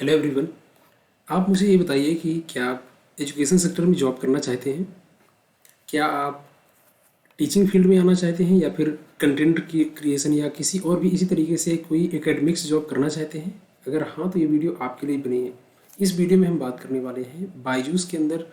Hello everyone. आप मुझे ये बताइए कि क्या आप एजुकेशन सेक्टर में जॉब करना चाहते हैं? क्या आप टीचिंग फील्ड में आना चाहते हैं या फिर कंटेंट की क्रिएशन या किसी और भी इसी तरीके से कोई एकेडमिक्स जॉब करना चाहते हैं? अगर हाँ तो ये वीडियो आपके लिए बनी है। इस वीडियो में हम बात करने वाले हैं बायजूस के अंदर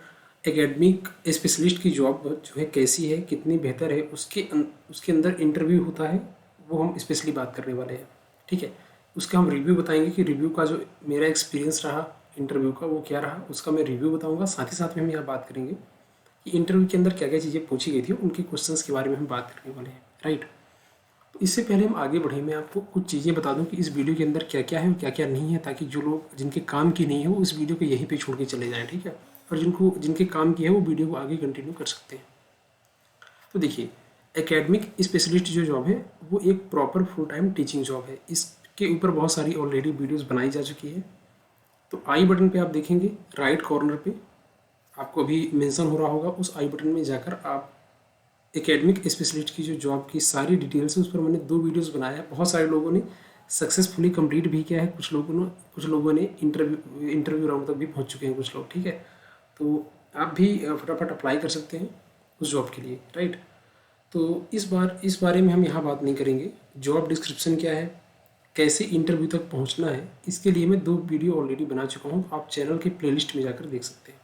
एकेडमिक स्पेशलिस्ट की जॉब जो है कैसी है, कितनी बेहतर है, उसके अंदर इंटरव्यू होता है, वो हम स्पेशली बात करने वाले हैं। ठीक है, उसका हम रिव्यू बताएंगे कि रिव्यू का जो मेरा एक्सपीरियंस रहा इंटरव्यू का वो क्या रहा, उसका मैं रिव्यू बताऊंगा। साथ ही साथ में हम यहाँ बात करेंगे कि इंटरव्यू के अंदर क्या क्या चीज़ें पूछी गई थी, उनके क्वेश्चंस के बारे में हम बात करने वाले हैं। राइट, तो इससे पहले हम आगे बढ़े, मैं आपको कुछ चीज़ें बता दूं कि इस वीडियो के अंदर क्या क्या है और क्या क्या नहीं है, ताकि जो लोग जिनके काम की नहीं है वो इस वीडियो को यहीं पे छोड़ के चले जाएं। ठीक है, और जिनके काम की है वो वीडियो को आगे कंटिन्यू कर सकते हैं। तो देखिए, एकेडमिक स्पेशलिस्ट जो जॉब है वो एक proper full time teaching job है। इसके ऊपर बहुत सारी ऑलरेडी वीडियोज़ बनाई जा चुकी है। तो आई बटन पे आप देखेंगे राइट कॉर्नर पे आपको अभी मेंशन हो रहा होगा, उस आई बटन में जाकर आप एकेडमिक स्पेशलिस्ट की जो जॉब की सारी डिटेल्स है उस पर मैंने 2 वीडियोस बनाया है। बहुत सारे लोगों ने सक्सेसफुली कंप्लीट भी किया है, कुछ लोगों ने इंटरव्यू राउंड तक भी पहुंच चुके हैं कुछ लोग। ठीक है, तो आप भी फटाफट अप्लाई कर सकते हैं उस जॉब के लिए। राइट, तो इस बारे में हम यहाँ बात नहीं करेंगे। जॉब डिस्क्रिप्शन क्या है, कैसे इंटरव्यू तक पहुँचना है, इसके लिए मैं 2 वीडियो ऑलरेडी बना चुका हूँ, आप चैनल के प्लेलिस्ट में जाकर देख सकते हैं।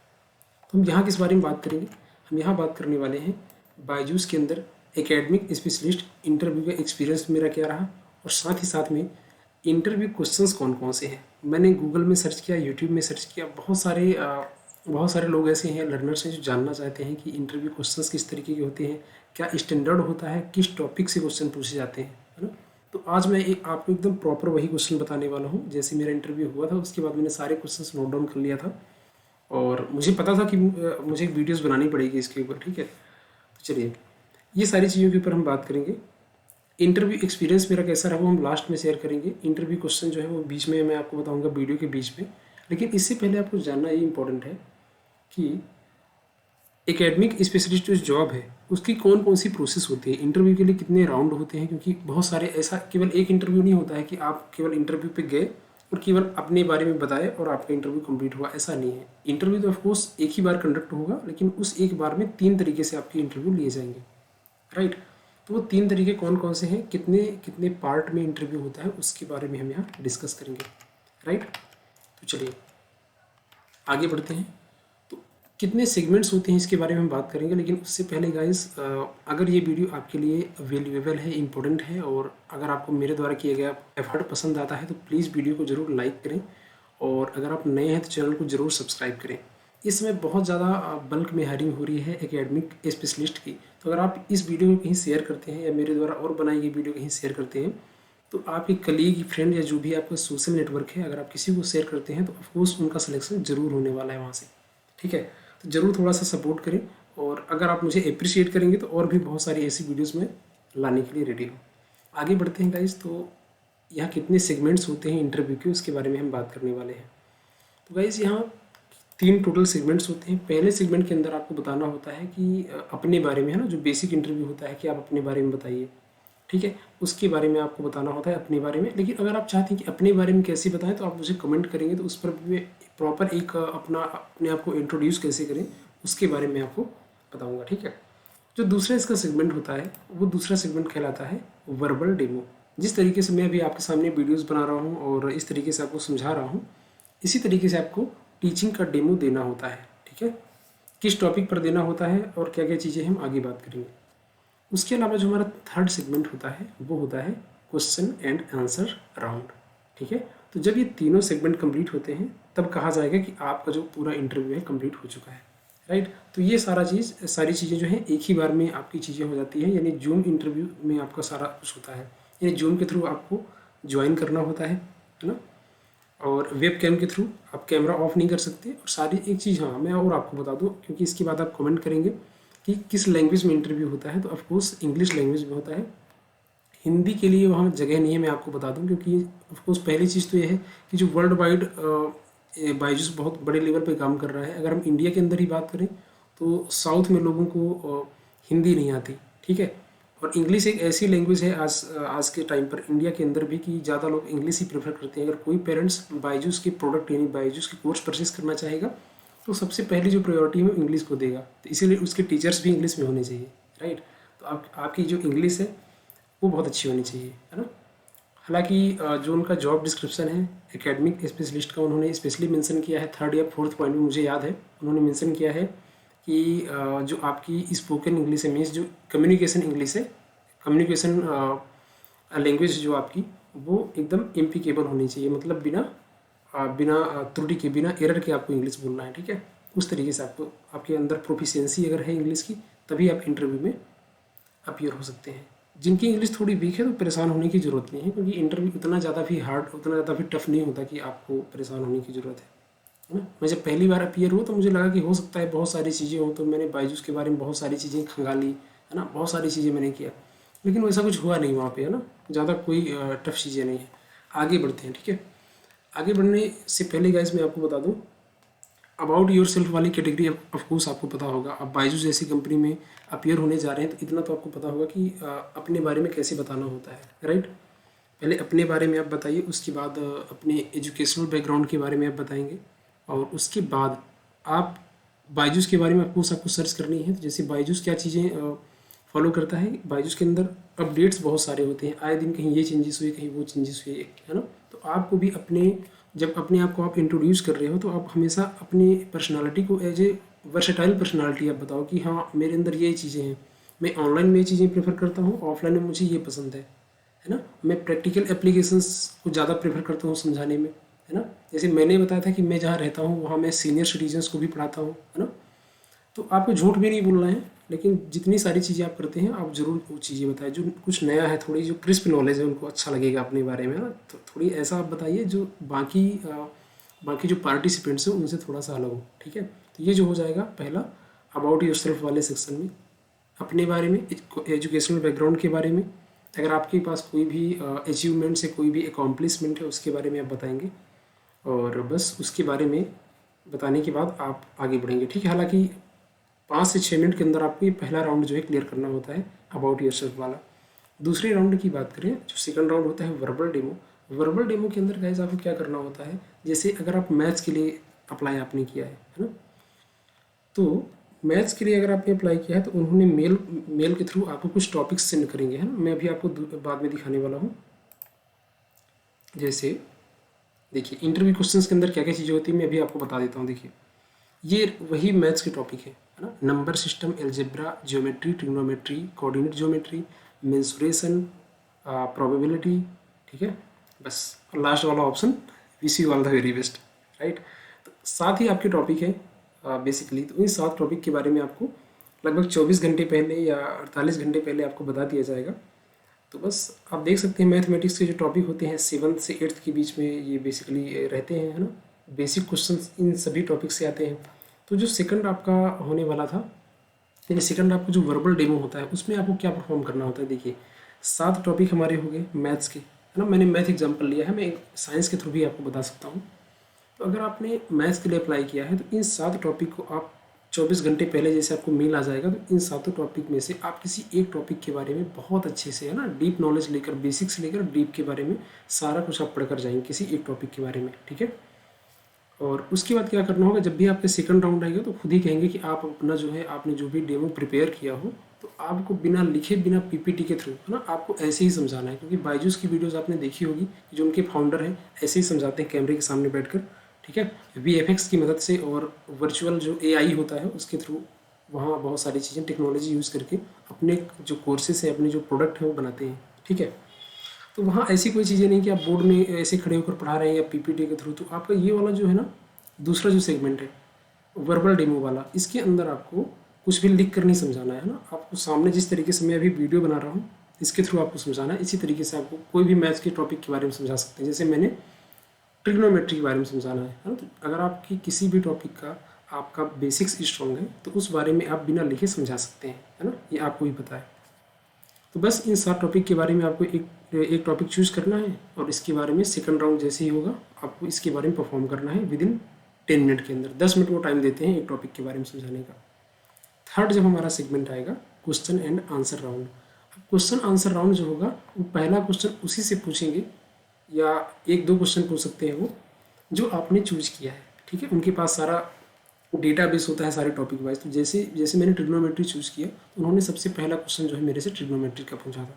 तो हम यहाँ किस बारे में बात करेंगे, हम यहाँ बात करने वाले हैं बायजूस के अंदर एकेडमिक स्पेशलिस्ट इंटरव्यू का एक्सपीरियंस मेरा क्या रहा, और साथ ही साथ में इंटरव्यू क्वेश्चंस कौन कौन से हैं। मैंने गूगल में सर्च किया, यूट्यूब में सर्च किया, बहुत सारे लोग ऐसे हैं, लर्नर्स हैं जो जानना चाहते हैं कि इंटरव्यू क्वेश्चंस किस तरीके के होते हैं, क्या स्टैंडर्ड होता है, किस टॉपिक से क्वेश्चन पूछे जाते हैं, है ना। तो आज मैं आपको एकदम प्रॉपर वही क्वेश्चन बताने वाला हूँ। जैसे मेरा इंटरव्यू हुआ था उसके बाद मैंने सारे क्वेश्चन नोट डाउन कर लिया था, और मुझे पता था कि मुझे एक वीडियोस बनानी पड़ेगी इसके ऊपर। ठीक है, तो चलिए ये सारी चीज़ों के ऊपर हम बात करेंगे। इंटरव्यू एक्सपीरियंस मेरा कैसा रहा वो हम लास्ट में शेयर करेंगे। इंटरव्यू क्वेश्चन जो है वो बीच में मैं आपको बताऊंगा, वीडियो के बीच में। लेकिन इससे पहले आपको जानना ये इंपॉर्टेंट है कि एकेडमिक स्पेशलिस्ट जो जॉब है उसकी कौन कौन सी प्रोसेस होती है, इंटरव्यू के लिए कितने राउंड होते हैं। क्योंकि बहुत सारे ऐसा केवल एक इंटरव्यू नहीं होता है कि आप केवल इंटरव्यू पे गए और केवल अपने बारे में बताए और आपका इंटरव्यू कंप्लीट हुआ, ऐसा नहीं है। इंटरव्यू तो ऑफकोर्स एक ही बार कंडक्ट होगा, लेकिन उस एक बार में 3 तरीके से आपके इंटरव्यू लिए जाएंगे। राइट, तो वो 3 तरीके कौन कौन से हैं, कितने कितने पार्ट में इंटरव्यू होता है, उसके बारे में हम यहाँ डिस्कस करेंगे। राइट, तो चलिए आगे बढ़ते हैं। तो कितने सेगमेंट्स होते हैं इसके बारे में हम बात करेंगे, लेकिन उससे पहले गाइस, अगर ये वीडियो आपके लिए वैल्यूएबल है, इंपॉर्टेंट है, और अगर आपको मेरे द्वारा किया गया एफर्ट पसंद आता है तो प्लीज़ वीडियो को ज़रूर लाइक करें, और अगर आप नए हैं तो चैनल को ज़रूर सब्सक्राइब करें। इस समय बहुत ज़्यादा बल्क में हायरिंग हो रही है एकेडमिक स्पेशलिस्ट की। तो अगर आप इस वीडियो को कहीं शेयर करते हैं या मेरे द्वारा और बनाई गई वीडियो कहीं शेयर करते हैं, तो आपके कलीग, फ्रेंड या जो भी आपका सोशल नेटवर्क है, अगर आप किसी को शेयर करते हैं तो ऑफकोर्स उनका सिलेक्शन ज़रूर होने वाला है वहाँ से। ठीक है, तो ज़रूर थोड़ा सा सपोर्ट करें, और अगर आप मुझे अप्रिशिएट करेंगे तो और भी बहुत सारी ऐसी वीडियोज़ में लाने के लिए रेडी हूँ। आगे बढ़ते हैं गाइज। तो यहाँ कितने सेगमेंट्स होते हैं इंटरव्यू के, उसके बारे में हम बात करने वाले हैं। तो गाइज यहाँ 3 टोटल सेगमेंट्स होते हैं। पहले सेगमेंट के अंदर आपको बताना होता है कि अपने बारे में, है ना, जो बेसिक इंटरव्यू होता है कि आप अपने बारे में बताइए। ठीक है, उसके बारे में आपको बताना होता है अपने बारे में। लेकिन अगर आप चाहते हैं कि अपने बारे में कैसे बताएं तो आप मुझे कमेंट करेंगे, तो उस पर भी मैं प्रॉपर एक अपने आप को इंट्रोड्यूस कैसे करें उसके बारे में आपको बताऊँगा। ठीक है, जो दूसरा इसका सेगमेंट होता है वो दूसरा सेगमेंट कहलाता है वर्बल डेमो। जिस तरीके से मैं अभी आपके सामने वीडियोस बना रहा हूँ और इस तरीके से आपको समझा रहा हूँ, इसी तरीके से आपको टीचिंग का डेमो देना होता है। ठीक है, किस टॉपिक पर देना होता है और क्या क्या चीज़ें हम आगे बात करेंगे। उसके अलावा जो हमारा थर्ड सेगमेंट होता है वो होता है क्वेश्चन एंड आंसर राउंड। ठीक है, तो जब ये तीनों सेगमेंट कंप्लीट होते हैं तब कहा जाएगा कि आपका जो पूरा इंटरव्यू है कंप्लीट हो चुका है। राइट, तो ये सारी चीज़ें जो है एक ही बार में आपकी चीज़ें हो जाती है, यानी जूम इंटरव्यू में आपका सारा कुछ होता है। यानी जूम के थ्रू आपको ज्वाइन करना होता है ना, और वेब कैम के थ्रू आप कैमरा ऑफ नहीं कर सकते। और सारी एक चीज़, हाँ मैं और आपको बता दूँ, क्योंकि इसके बाद आप कमेंट करेंगे कि किस लैंग्वेज में इंटरव्यू होता है, तो ऑफकोर्स इंग्लिश लैंग्वेज में होता है। हिंदी के लिए वहाँ जगह नहीं है, मैं आपको बता दूँ, क्योंकि ऑफकोर्स पहली चीज़ तो ये है कि जो वर्ल्ड वाइड बायजूस बहुत बड़े लेवल पे काम कर रहा है। अगर हम इंडिया के अंदर ही बात करें तो साउथ में लोगों को हिंदी नहीं आती। ठीक है, और इंग्लिश एक ऐसी लैंग्वेज है आज के टाइम पर इंडिया के अंदर भी कि ज़्यादा लोग इंग्लिश ही प्रेफर करते हैं। अगर कोई पेरेंट्स बायजूस के प्रोडक्ट यानी बायजूस के कोर्स परचेस करना चाहेगा तो सबसे पहली जो प्रायोरिटी है वो इंग्लिश को देगा, तो इसीलिए उसके टीचर्स भी इंग्लिश में होने चाहिए, राइट। तो आपकी जो इंग्लिश है वो बहुत अच्छी होनी चाहिए, है ना। हालांकि जो उनका जॉब डिस्क्रिप्शन है एकेडमिक स्पेशलिस्ट का, उन्होंने स्पेशली मेंशन किया है 3rd या 4th पॉइंट में मुझे याद है, उन्होंने मेंशन किया है कि जो आपकी स्पोकन इंग्लिश है मीन्स जो कम्युनिकेशन इंग्लिश है, कम्युनिकेशन लैंग्वेज जो आपकी वो एकदम इम्पिकेबल होनी चाहिए, मतलब बिना त्रुटि के, बिना एरर के आपको इंग्लिश बोलना है, ठीक है। उस तरीके से आपको, आपके अंदर प्रोफिशिएंसी अगर है इंग्लिश की, तभी आप इंटरव्यू में अपीयर हो सकते हैं। जिनकी इंग्लिश थोड़ी वीक है तो परेशान होने की ज़रूरत नहीं है, क्योंकि इंटरव्यू उतना ज़्यादा भी हार्ड, उतना ज़्यादा भी टफ नहीं होता कि आपको परेशान होने की ज़रूरत है ना। मैं जब पहली बार अपीयर हुआ तो मुझे लगा कि हो सकता है बहुत सारी चीज़ें हों, तो मैंने बायजूस के बारे में बहुत सारी चीज़ें खंगाली, है ना, बहुत सारी चीज़ें मैंने किया, लेकिन वैसा कुछ हुआ नहीं वहाँ पे, है ना, ज़्यादा कोई टफ चीज़ें नहीं है। आगे बढ़ते हैं, ठीक है। आगे बढ़ने से पहले गाइस मैं आपको बता दूं, अबाउट योर सेल्फ वाली कैटेगरी ऑफकोर्स आपको पता होगा। अब बायजूस जैसी कंपनी में अपीयर होने जा रहे हैं तो इतना तो आपको पता होगा कि अपने बारे में कैसे बताना होता है, राइट। पहले अपने बारे में आप बताइए, उसके बाद अपने एजुकेशनल बैकग्राउंड के बारे में आप बताएंगे, और उसके बाद आप बायजूस के बारे में आपको सर्च करनी है। तो जैसे बायजूस क्या चीज़ें फॉलो करता है, बायजूस के अंदर अपडेट्स बहुत सारे होते हैं, आए दिन कहीं ये चेंजेस हुए, कहीं वो चेंजेस हुए, है ना। तो आपको भी जब अपने आप को आप इंट्रोड्यूस कर रहे हो तो आप हमेशा अपनी पर्सनालिटी को एज ए वर्सेटाइल पर्सनालिटी आप बताओ कि हाँ मेरे अंदर ये चीज़ें हैं, मैं ऑनलाइन में ये चीज़ें प्रेफर करता हूँ, ऑफलाइन में मुझे ये पसंद है ना। मैं प्रैक्टिकल एप्लीकेशंस को ज़्यादा प्रेफर करता हूँ समझाने में, है ना। जैसे मैंने बताया था कि मैं जहाँ रहता हूँ वहाँ मैं सीनियर सिटीजन्स को भी पढ़ाता हूँ, है ना। तो आपको झूठ भी नहीं बोलना है, लेकिन जितनी सारी चीज़ें आप करते हैं आप ज़रूर वो चीज़ें बताएं जो कुछ नया है, थोड़ी जो क्रिस्प नॉलेज है उनको अच्छा लगेगा अपने बारे में ना। तो थोड़ी ऐसा आप बताइए जो बाकी जो पार्टिसिपेंट्स हैं उनसे थोड़ा सा अलग हो, ठीक है। तो ये जो हो जाएगा पहला अबाउट योर सेल्फ वाले सेक्शन में, अपने बारे में, एजुकेशनल बैकग्राउंड के बारे में, अगर आपके पास कोई भी अचीवमेंट्स है, कोई भी एकम्प्लिशमेंट है उसके बारे में आप बताएंगे, और बस उसके बारे में बताने के बाद आप आगे बढ़ेंगे, ठीक है। हालांकि 5 से 6 मिनट के अंदर आपको ये पहला राउंड जो है क्लियर करना होता है अबाउट योरसेल्फ वाला। दूसरे राउंड की बात करें, जो सेकंड राउंड होता है वर्बल डेमो। वर्बल डेमो के अंदर गाइस आपको क्या करना होता है, जैसे अगर आप मैथ्स के लिए अप्लाई आपने किया है ना, तो मैथ्स के लिए अगर आपने अप्लाई किया है तो उन्होंने मेल के थ्रू आपको कुछ टॉपिक्स सेंड करेंगे, है ना। मैं अभी आपको बाद में दिखाने वाला हूँ। जैसे देखिए इंटरव्यू क्वेश्चंस के अंदर क्या क्या चीज़ें होती है मैं अभी आपको बता देता हूँ। देखिए ये वही मैथ्स के टॉपिक है ना, number system, algebra, geometry, trigonometry, coordinate geometry, mensuration, probability, ठीक है। बस लास्ट वाला option, wish you all the very best, right. तो 7 ही आपके टॉपिक है बेसिकली। तो इन 7 टॉपिक के बारे में आपको लगभग 24 घंटे पहले या 48 घंटे पहले आपको बता दिया जाएगा। तो बस आप देख सकते हैं मैथमेटिक्स के जो टॉपिक होते हैं 7th से 8th के बीच में ये बेसिकली रहते हैं, है ना। बेसिक क्वेश्चंस इन सभी टॉपिक से आते हैं। तो जो सेकंड आपका होने वाला था, यानी सेकंड आपका जो वर्बल डेमो होता है उसमें आपको क्या परफॉर्म करना होता है। देखिए 7 टॉपिक हमारे हो गए मैथ्स के, है ना। मैंने मैथ एग्जाम्पल लिया है, मैं साइंस के थ्रू भी आपको बता सकता हूँ। तो अगर आपने मैथ्स के लिए अप्लाई किया है तो इन 7 टॉपिक को आप 24 घंटे पहले जैसे आपको मेल आ जाएगा, तो इन 7 टॉपिक में से आप किसी एक टॉपिक के बारे में बहुत अच्छे से, है ना, डीप नॉलेज लेकर, बेसिक से लेकर डीप के बारे में सारा कुछ आप पढ़कर जाएंगे किसी एक टॉपिक के बारे में, ठीक है। और उसके बाद क्या करना होगा, जब भी आपके सेकंड राउंड आएगा तो खुद ही कहेंगे कि आप अपना जो है आपने जो भी डेमो प्रिपेयर किया हो तो आपको बिना लिखे, बिना पीपीटी के थ्रू, है ना, आपको ऐसे ही समझाना है। क्योंकि बायजूस की वीडियोस आपने देखी होगी, जो उनके फाउंडर हैं ऐसे ही समझाते हैं कैमरे के सामने बैठकर, ठीक है, वीएफएक्स की मदद से और वर्चुअल जो एआई होता है उसके थ्रू वहाँ बहुत सारी चीज़ें टेक्नोलॉजी यूज़ करके अपने जो कोर्सेस है, अपने जो प्रोडक्ट है वो बनाते हैं, ठीक है। तो वहाँ ऐसी कोई चीज़ें नहीं कि आप बोर्ड में ऐसे खड़े होकर पढ़ा रहे हैं या पीपीटी के थ्रू। तो आपका ये वाला जो है ना, दूसरा जो सेगमेंट है वर्बल डेमो वाला, इसके अंदर आपको कुछ भी लिख कर नहीं समझाना है ना, आपको सामने जिस तरीके से मैं अभी वीडियो बना रहा हूँ इसके थ्रू आपको समझाना है। इसी तरीके से आपको कोई भी मैथ्स के टॉपिक के बारे में समझा सकते हैं, जैसे मैंने ट्रिग्नोमेट्री के बारे में समझाना है ना। तो अगर आपकी किसी भी टॉपिक का आपका बेसिक्स स्ट्रॉन्ग है तो उस बारे में आप बिना लिखे समझा सकते हैं, है ना, ये आपको भी पता है। तो बस इन 7 टॉपिक के बारे में आपको एक टॉपिक चूज़ करना है और इसके बारे में सेकंड राउंड जैसे ही होगा आपको इसके बारे में परफॉर्म करना है विदिन 10 मिनट के अंदर। 10 मिनट वो टाइम देते हैं एक टॉपिक के बारे में समझाने का। थर्ड जब हमारा सेगमेंट आएगा question and answer round. Question answer round जो होगा वो पहला क्वेश्चन उसी से पूछेंगे या एक दो क्वेश्चन पूछ सकते हैं वो जो आपने चूज किया है, ठीक है। उनके पास सारा डेटाबेस होता है सारे टॉपिक वाइज। तो जैसे जैसे मैंने ट्रिग्नोमेट्री चूज़ किया तो उन्होंने सबसे पहला क्वेश्चन जो है मेरे से ट्रिग्नोमेट्री का पूछा था,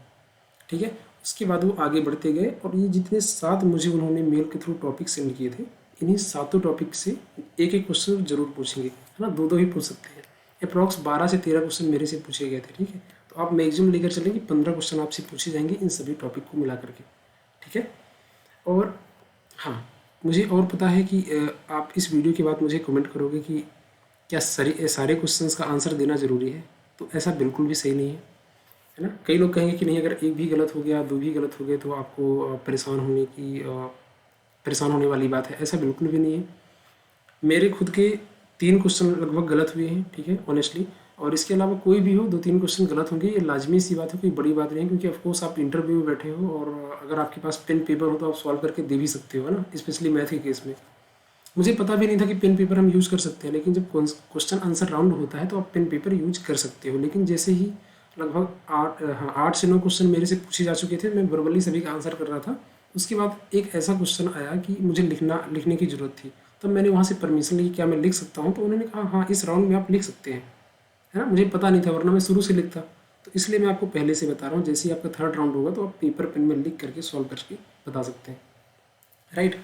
ठीक है। उसके बाद वो आगे बढ़ते गए और ये जितने 7 मुझे उन्होंने मेल के थ्रू टॉपिक सेंड किए थे, इन्हीं 7 टॉपिक से एक एक क्वेश्चन जरूर पूछेंगे, है ना। दो दो ही पूछ सकते हैं। अप्रॉक्स 12 से 13 क्वेश्चन मेरे से पूछे गए थे, ठीक है। तो आप मैक्सिमम लेकर चलें कि 15 क्वेश्चन आपसे पूछे जाएंगे इन सभी टॉपिक को मिला करके, ठीक है। और हाँ, मुझे और पता है कि आप इस वीडियो के बाद मुझे कमेंट करोगे कि क्या सारे क्वेश्चंस का आंसर देना ज़रूरी है। तो ऐसा बिल्कुल भी सही नहीं है ना। कई लोग कहेंगे कि नहीं, अगर एक भी गलत हो गया, दो भी गलत हो गए तो आपको परेशान होने वाली बात है। ऐसा बिल्कुल भी नहीं है। मेरे खुद के 3 क्वेश्चन लगभग गलत हुए हैं, ठीक है, ऑनेस्टली। और इसके अलावा कोई भी हो 2-3 क्वेश्चन गलत होंगे, ये लाजमी सी बात है, कोई बड़ी बात नहीं है। क्योंकि ऑफकोर्स आप इंटरव्यू में बैठे हो और अगर आपके पास पेन पेपर हो तो आप सॉल्व करके दे भी सकते हो, है ना, स्पेशली मैथ के केस में। मुझे पता भी नहीं था कि पेन पेपर हम यूज़ कर सकते हैं, लेकिन जब क्वेश्चन आंसर राउंड होता है तो आप पेन पेपर यूज कर सकते हो। लेकिन जैसे ही लगभग 8 से 9 क्वेश्चन मेरे से पूछे जा चुके थे, मैं वर्बली सभी का आंसर कर रहा था। उसके बाद एक ऐसा क्वेश्चन आया कि मुझे लिखने की ज़रूरत थी। तब मैंने वहाँ से परमिशन ली, क्या मैं लिख सकता हूँ। तो उन्होंने कहा हाँ, इस राउंड में आप लिख सकते हैं, है ना। मुझे पता नहीं था, वरना मैं शुरू से लिखता। तो इसलिए मैं आपको पहले से बता रहा हूँ, जैसे ही आपका 3rd राउंड होगा तो आप पेपर पेन में लिख करके सॉल्व करके बता सकते हैं, राइट।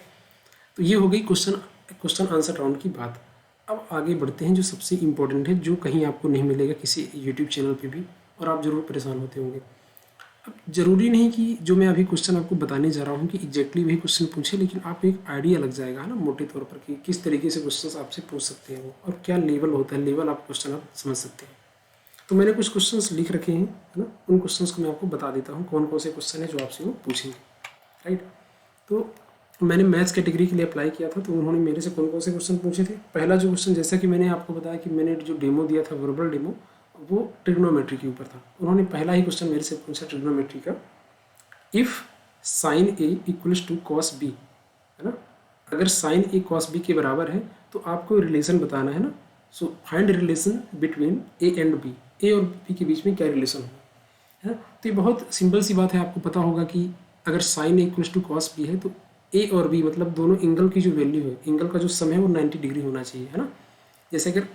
तो ये हो गई क्वेश्चन आंसर राउंड की बात। अब आगे बढ़ते हैं जो सबसे इम्पोर्टेंट है, जो कहीं आपको नहीं मिलेगा किसी यूट्यूब चैनल पे भी, और आप ज़रूर परेशान होते होंगे। अब ज़रूरी नहीं कि जो मैं अभी क्वेश्चन आपको बताने जा रहा हूँ कि एग्जैक्टली वही क्वेश्चन पूछे, लेकिन आप एक आइडिया लग जाएगा, है ना, मोटे तौर पर कि किस तरीके से क्वेश्चन आपसे पूछ सकते हैं वो, और क्या लेवल होता है, लेवल आप क्वेश्चन आप समझ सकते हैं। तो मैंने कुछ क्वेश्चंस लिख रखे हैं, है ना। उन क्वेश्चंस को मैं आपको बता देता हूँ कौन कौन से क्वेश्चन है जो आपसे वो पूछेंगे, राइट। तो मैंने मैथ्स कैटेगरी के लिए अप्लाई किया था, तो उन्होंने मेरे से कौन कौन से क्वेश्चन पूछे थे। पहला जो क्वेश्चन, जैसा कि मैंने आपको बताया कि मैंने जो डेमो दिया था, वर्बल डेमो, वो ट्रिग्नोमेट्री के ऊपर था। उन्होंने पहला ही क्वेश्चन मेरे से पूछा ट्रिग्नोमेट्री का, if sine a equals to cos b, है ना। अगर साइन ए कॉस बी के बराबर है तो आपको रिलेशन बताना है ना। So find relation between A and B, A और बी के बीच में क्या रिलेशन होगा, है ना। तो ये बहुत सिंपल सी बात है। आपको पता होगा कि अगर sine a equals to cos b है तो ए और बी मतलब दोनों एंगल की जो वैल्यू है, एंगल का जो सम है वो 90 डिग्री होना चाहिए, है ना। जैसे अगर,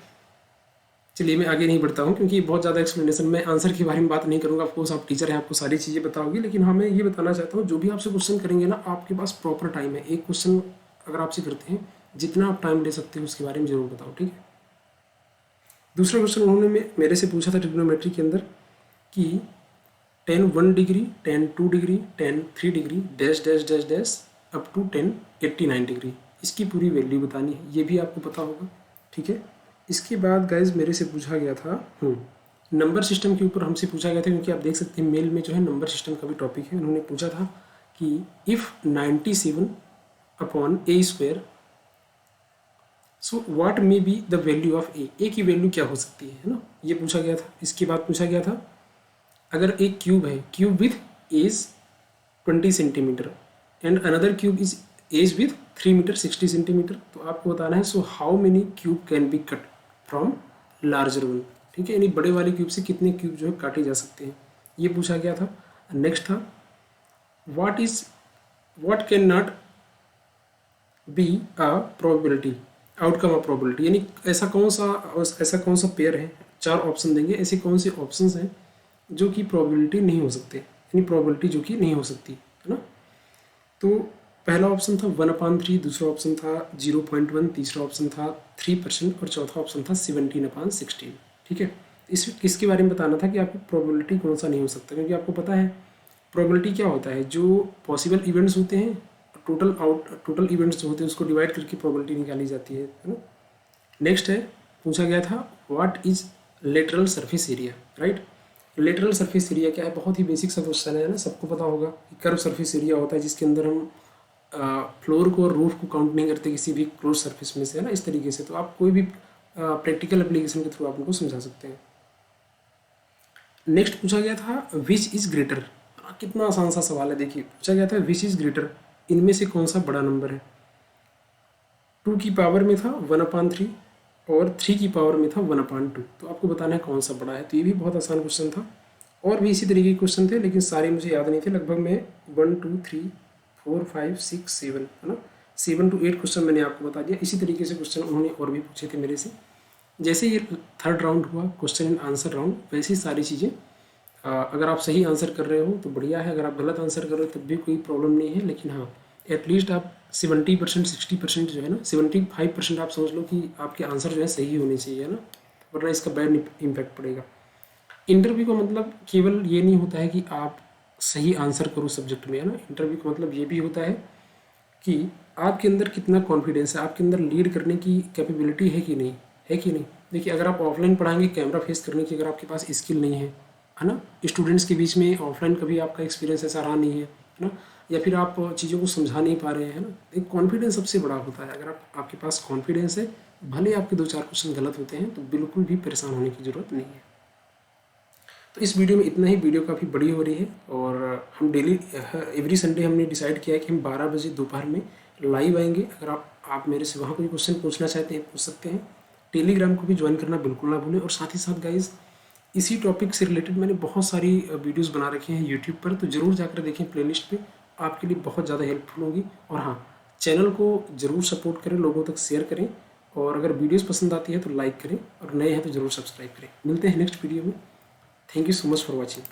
चलिए मैं आगे नहीं बढ़ता हूँ क्योंकि बहुत ज़्यादा एक्सप्लेनेशन, मैं आंसर के बारे में बात नहीं करूँगा। ऑफकोर्स आप टीचर हैं, आपको सारी चीज़ें बताओगे, लेकिन हाँ मैं ये बताना चाहता हूँ, जो भी आपसे क्वेश्चन करेंगे ना, आपके पास प्रॉपर टाइम है। एक क्वेश्चन अगर आपसे करते हैं, जितना आप टाइम ले सकते हो उसके बारे में ज़रूर बताओ, ठीक है। दूसरा क्वेश्चन उन्होंने मेरे से पूछा था ट्रिग्नोमेट्री के अंदर कि tan 1 degree, tan 2 degree, tan 3 degree, dash dash dash dash up to tan 89 degree, इसकी पूरी वैल्यू बतानी है। ये भी आपको पता होगा, ठीक है। इसके बाद गाइज मेरे से पूछा गया था नंबर सिस्टम के ऊपर हमसे पूछा गया था, क्योंकि आप देख सकते हैं मेल में जो है नंबर सिस्टम का भी टॉपिक है। उन्होंने पूछा था कि if 97 upon A square, so what may be the value of A की वैल्यू क्या हो सकती है ना, ये पूछा गया था। इसके बाद पूछा गया था अगर एक क्यूब है, cube with edge 20 centimetre and another cube is edge with 3 metre 60 centimetre, तो आपको बताना है so how many cube can be cut from larger one, ठीक है। यानी बड़े वाले क्यूब से कितने क्यूब जो है काटे जा सकते हैं, ये पूछा गया था। नेक्स्ट था what can not be a probability outcome of probability, यानी ऐसा कौन सा पेयर है, 4 ऑप्शन देंगे, ऐसे कौन से ऑप्शंस हैं जो कि प्रोबेबिलिटी नहीं हो सकते, यानी प्रोबेबिलिटी जो कि नहीं हो सकती, है ना। तो पहला ऑप्शन था 1/3, दूसरा ऑप्शन था 0.1, तीसरा ऑप्शन था 3% और चौथा ऑप्शन था 17/16, ठीक है। इसके बारे में बताना था कि आपको प्रोबेबिलिटी कौन सा नहीं हो सकता, क्योंकि आपको पता है प्रोबेबिलिटी क्या होता है, जो पॉसिबल इवेंट्स होते हैं, टोटल इवेंट्स जो होते हैं उसको डिवाइड करके प्रोबेबिलिटी निकाली जाती है ना। नेक्स्ट है, पूछा गया था what is lateral surface area, right. Lateral surface area क्या है, बहुत ही बेसिक सा क्वेश्चन है ना, सबको पता होगा कि कर्व सरफेस एरिया होता है जिसके अंदर हम फ्लोर को और रूफ को काउंट नहीं करते किसी भी क्लोज सरफेस में से, है ना, इस तरीके से। तो आप कोई भी प्रैक्टिकल एप्लीकेशन के थ्रू आप उनको समझा सकते हैं। नेक्स्ट पूछा गया था विच इज ग्रेटर, कितना आसान सा सवाल है, देखिए पूछा गया था विच इज ग्रेटर, इनमें से कौन सा बड़ा नंबर है। 2 की पावर में था 1/3 और 3 की पावर में था 1/2, तो आपको बताना है कौन सा बड़ा है। तो ये भी बहुत आसान क्वेश्चन था। और भी इसी तरीके के क्वेश्चन थे, लेकिन सारे मुझे याद नहीं थे। लगभग मैं 1 2 3 4 5 6 7 है ना, 7 to 8 क्वेश्चन मैंने आपको बता दिया। इसी तरीके से क्वेश्चन उन्होंने और भी पूछे थे मेरे से। जैसे ये थर्ड राउंड हुआ क्वेश्चन एंड आंसर राउंड, वैसी सारी चीज़ें अगर आप सही आंसर कर रहे हो तो बढ़िया है, अगर आप गलत आंसर कर रहे हो तब भी कोई प्रॉब्लम नहीं है। लेकिन हाँ, एटलीस्ट आप 70% 60% जो है ना, 75% आप समझ लो कि आपके आंसर जो है सही होने चाहिए, है ना, वरना इसका बैड इम्पैक्ट पड़ेगा। इंटरव्यू का मतलब केवल ये नहीं होता है कि आप सही आंसर करो सब्जेक्ट में, है ना। इंटरव्यू का मतलब ये भी होता है कि आपके अंदर कितना कॉन्फिडेंस है, आपके अंदर लीड करने की कैपेबिलिटी है कि नहीं, है कि नहीं। देखिए, अगर आप ऑफलाइन पढ़ाएंगे कैमरा फेस करने की, अगर आपके पास स्किल नहीं है ना, स्टूडेंट्स के बीच में ऑफलाइन कभी आपका एक्सपीरियंस ऐसा रहा नहीं है ना, या फिर आप चीज़ों को समझा नहीं पा रहे हैं, है ना। एक कॉन्फिडेंस सबसे बड़ा होता है। अगर आपके पास कॉन्फिडेंस है, भले आपके 2-4 क्वेश्चन गलत होते हैं, तो बिल्कुल भी परेशान होने की ज़रूरत नहीं है। तो इस वीडियो में इतना ही। वीडियो काफ़ी बड़ी हो रही है और हम डेली एवरी संडे हमने डिसाइड किया है कि हम 12 बजे दोपहर में लाइव आएंगे। अगर आप मेरे से वहाँ कोई क्वेश्चन पूछना चाहते हैं पूछ सकते हैं। टेलीग्राम को भी ज्वाइन करना बिल्कुल ना भूलें। और साथ ही साथ गाइज, इसी टॉपिक से रिलेटेड मैंने बहुत सारी वीडियोज़ बना रखी हैं यूट्यूब पर, तो ज़रूर जाकर देखें प्लेलिस्ट पे, आपके लिए बहुत ज़्यादा हेल्पफुल होगी। और हाँ, चैनल को ज़रूर सपोर्ट करें, लोगों तक शेयर करें, और अगर वीडियोज़ पसंद आती है तो लाइक करें, और नए हैं तो ज़रूर सब्सक्राइब करें। मिलते हैं नेक्स्ट वीडियो में। Thank you so much for watching.